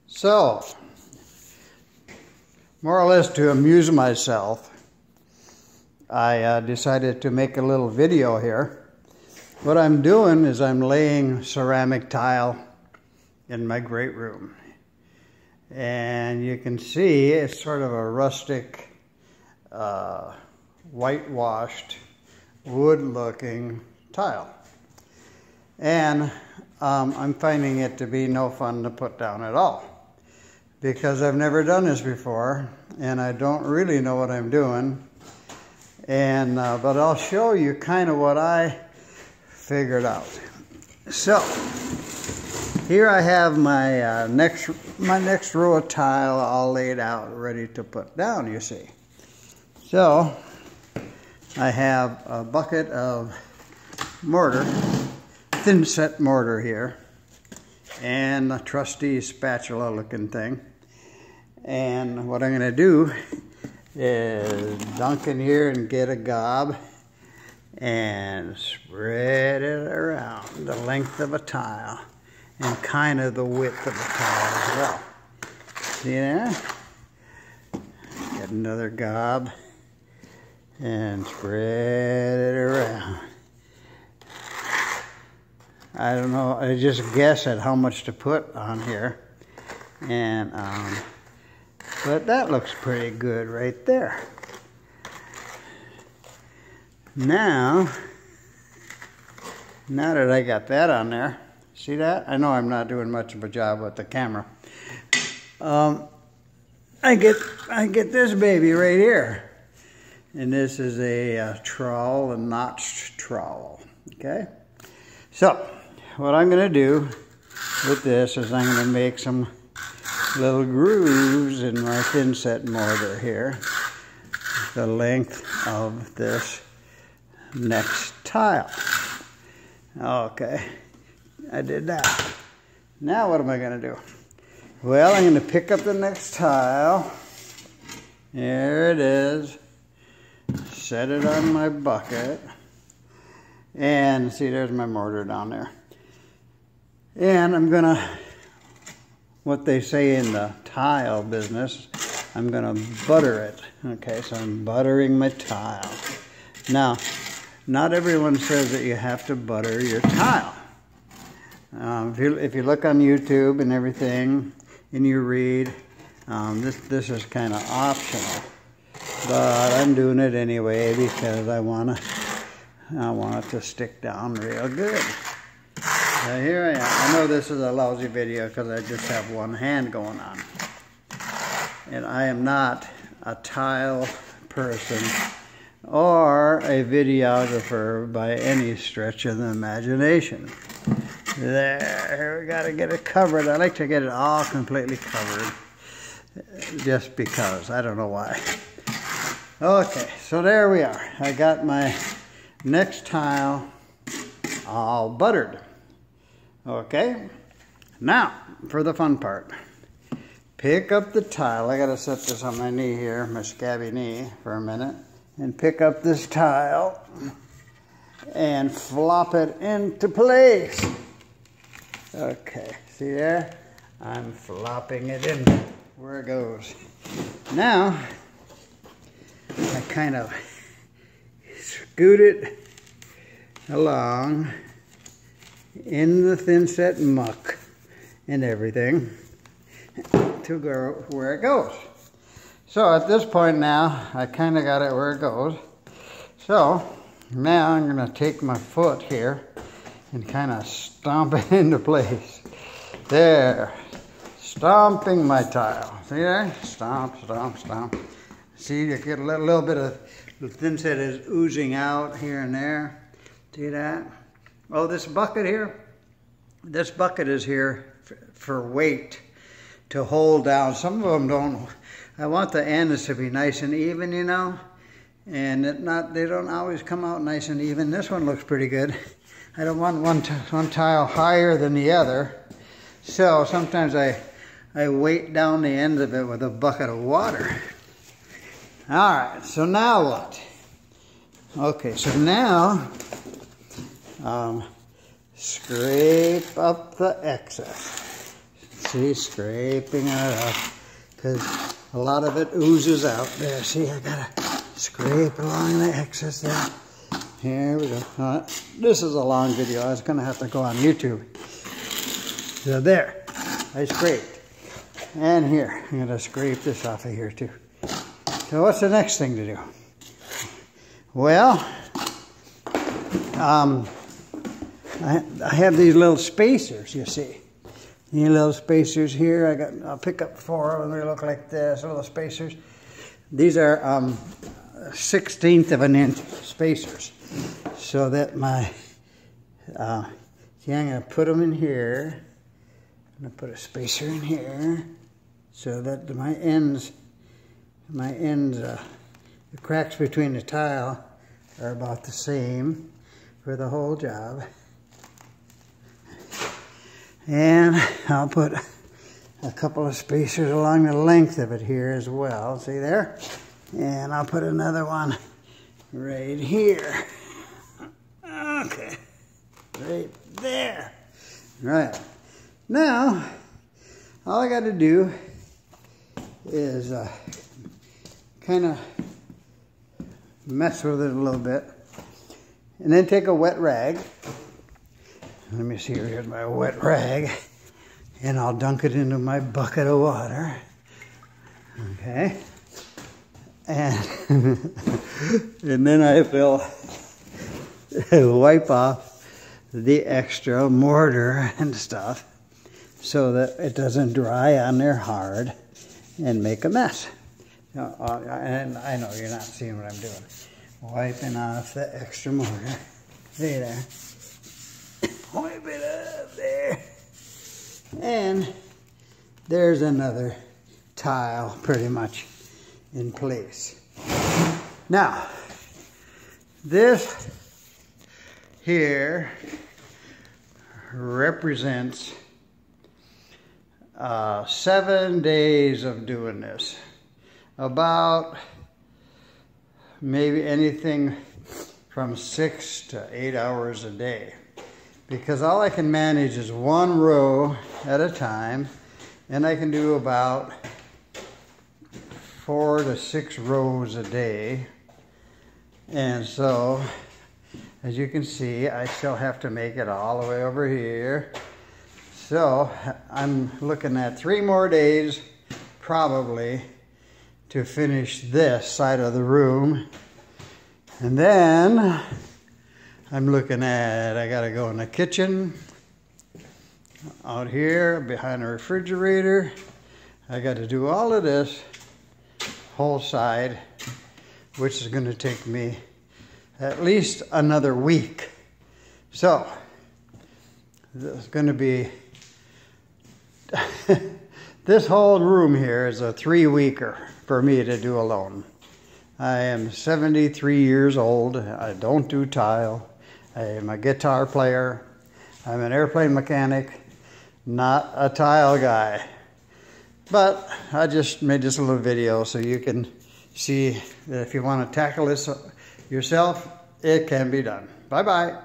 So, more or less to amuse myself, I decided to make a little video here. What I'm doing is I'm laying ceramic tile in my great room. And you can see it's sort of a rustic, whitewashed, wood-looking tile. And I'm finding it to be no fun to put down at all, because I've never done this before and I don't really know what I'm doing. And but I'll show you kind of what I figured out. So here I have my next row of tile all laid out, ready to put down, you see. So I have a bucket of mortar, thin set mortar here, and a trusty spatula looking thing. And what I'm going to do is dunk in here and get a gob and spread it around the length of a tile and kind of the width of the tile as well. See there? Get another gob and spread it around. I don't know, I just guess at how much to put on here. And but that looks pretty good right there. Now that I got that on there, see that? I know I'm not doing much of a job with the camera. I get this baby right here. And this is a trowel, a notched trowel, okay? So, what I'm gonna do with this is I'm gonna make some little grooves in my thin set mortar here, the length of this next tile. Okay, I did that. Now what am I gonna do? Well, I'm gonna pick up the next tile. There it is. Set it on my bucket. And see, there's my mortar down there. And I'm gonna, what they say in the tile business, I'm gonna butter it. Okay, so I'm buttering my tile. Now, not everyone says that you have to butter your tile. If you look on YouTube and everything, and you read, this is kind of optional. But I'm doing it anyway because I want it to stick down real good. So here I am. I know this is a lousy video because I just have one hand going on. And I am not a tile person or a videographer by any stretch of the imagination. There, we gotta get it covered. I like to get it all completely covered. Just because, I don't know why. Okay, so there we are. I got my next tile all buttered. Okay, now for the fun part. Pick up the tile. I gotta set this on my knee here, my scabby knee, for a minute. And pick up this tile and flop it into place. Okay, see there? I'm flopping it in where it goes. Now, I kind of scoot it along in the thin set muck and everything to go where it goes. So at this point now, I kind of got it where it goes. So now I'm going to take my foot here and kind of stomp it into place. There, stomping my tile. See there? Stomp, stomp, stomp. See, you get a little bit of the thin set is oozing out here and there. See that? Oh, this bucket here? This bucket is here for weight to hold down. Some of them don't. I want the ends to be nice and even, you know, and they don't always come out nice and even. This one looks pretty good. I don't want one tile higher than the other, so sometimes I weight down the ends of it with a bucket of water. All right, so now what? Okay, so now scrape up the excess. See, scraping it up, because a lot of it oozes out there. See, I gotta scrape along the excess there. Here we go. This is a long video. I was gonna have to go on YouTube. So there, I scraped. And here, I'm gonna scrape this off of here too. So what's the next thing to do? Well, I have these little spacers, you see. These little spacers here. I'll pick up 4 of them. They look like this, little spacers. These are 1/16 of an inch spacers. So that my, see, I'm going to put them in here. I'm going to put a spacer in here so that my ends, the cracks between the tile are about the same for the whole job. And I'll put a couple of spacers along the length of it here as well. See there? And I'll put another one right here. Okay. Right there. Right. Now, all I got to do is kind of mess with it a little bit. And then take a wet rag. Let me see, here's my wet rag. And I'll dunk it into my bucket of water. Okay. And, and then I will wipe off the extra mortar and stuff so that it doesn't dry on there hard and make a mess. And I know you're not seeing what I'm doing. Wiping off the extra mortar. See there? Wipe it up there. And there's another tile pretty much in place. Now, this here represents 7 days of doing this. About maybe anything from 6 to 8 hours a day. Because all I can manage is 1 row at a time, and I can do about 4 to 6 rows a day. And so, as you can see, I still have to make it all the way over here. So, I'm looking at 3 more days, probably, to finish this side of the room. And then I'm looking at, I gotta go in the kitchen, out here behind the refrigerator. I gotta do all of this whole side, which is gonna take me at least another week. So, this is gonna be, this whole room here is a 3-weeker for me to do alone. I am 73 years old. I don't do tile. I am a guitar player. I'm an airplane mechanic, not a tile guy. But I just made this little video so you can see that if you want to tackle this yourself, it can be done. Bye-bye.